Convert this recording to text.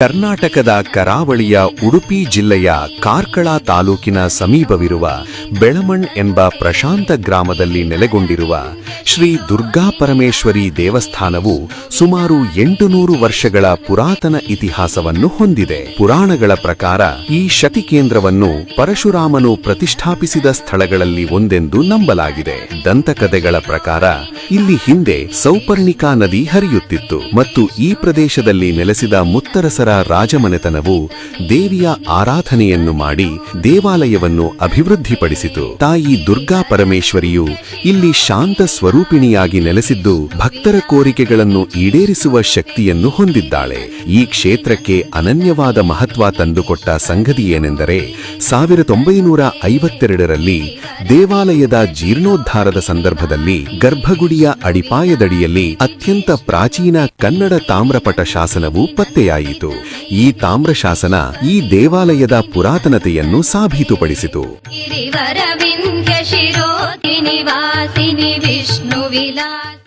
ಕರ್ನಾಟಕದ ಕರಾವಳಿಯ ಉಡುಪಿ ಜಿಲ್ಲೆಯ ಕಾರ್ಕಳ ತಾಲೂಕಿನ ಸಮೀಪವಿರುವ ಬೆಳಮಣ್ ಎಂಬ ಪ್ರಶಾಂತ ಗ್ರಾಮದಲ್ಲಿ ನೆಲೆಗೊಂಡಿರುವ ಶ್ರೀ ದುರ್ಗಾ ಪರಮೇಶ್ವರಿ ದೇವಸ್ಥಾನವು ಸುಮಾರು 800 ವರ್ಷಗಳ ಪುರಾತನ ಇತಿಹಾಸವನ್ನು ಹೊಂದಿದೆ. ಪುರಾಣಗಳ ಪ್ರಕಾರ ಈ ಶಕ್ತಿ ಕೇಂದ್ರವನ್ನು ಪರಶುರಾಮನು ಪ್ರತಿಷ್ಠಾಪಿಸಿದ ಸ್ಥಳಗಳಲ್ಲಿ ಒಂದೆಂದು ನಂಬಲಾಗಿದೆ. ದಂತಕಥೆಗಳ ಪ್ರಕಾರ ಇಲ್ಲಿ ಹಿಂದೆ ಸೌಪರ್ಣಿಕಾ ನದಿ ಹರಿಯುತ್ತಿತ್ತು ಮತ್ತು ಈ ಪ್ರದೇಶದಲ್ಲಿ ನೆಲೆಸಿದ ಮುತ್ತರಸರ ರಾಜಮನೆತನವು ದೇವಿಯ ಆರಾಧನೆಯನ್ನು ಮಾಡಿ ದೇವಾಲಯವನ್ನು ಅಭಿವೃದ್ಧಿಪಡಿಸಿತು. ತಾಯಿ ದುರ್ಗಾ ಪರಮೇಶ್ವರಿಯು ಇಲ್ಲಿ ಶಾಂತ ಸ್ವರೂಪಿಣಿಯಾಗಿ ನೆಲೆಸಿದ್ದು ಭಕ್ತರ ಕೋರಿಕೆಗಳನ್ನು ಈಡೇರಿಸುವ ಶಕ್ತಿಯನ್ನು ಹೊಂದಿದ್ದಾಳೆ. ಈ ಕ್ಷೇತ್ರಕ್ಕೆ ಅನನ್ಯವಾದ ಮಹತ್ವ ತಂದುಕೊಟ್ಟ ಸಂಗತಿಯೇನೆಂದರೆ 1952ರಲ್ಲಿ ದೇವಾಲಯದ ಜೀರ್ಣೋದ್ಧಾರದ ಸಂದರ್ಭದಲ್ಲಿ ಗರ್ಭಗುಡಿಯ ಅಡಿಪಾಯದಡಿಯಲ್ಲಿ ಅತ್ಯಂತ ಪ್ರಾಚೀನ ಕನ್ನಡ ತಾಮ್ರಪಟ ಶಾಸನವು ಪತ್ತೆಯಾಯಿತು. ಈ ತಾಮ್ರ ಶಾಸನ ಈ ದೇವಾಲಯದ ಪುರಾತನತೆಯನ್ನು ಸಾಬೀತುಪಡಿಸಿತು. ಗಿರಿವರ ವಿಂಧ್ಯ ಶಿರೋಧಿ ನಿವಾಸಿನಿ ವಿಷ್ಣು ವಿಲಾಸ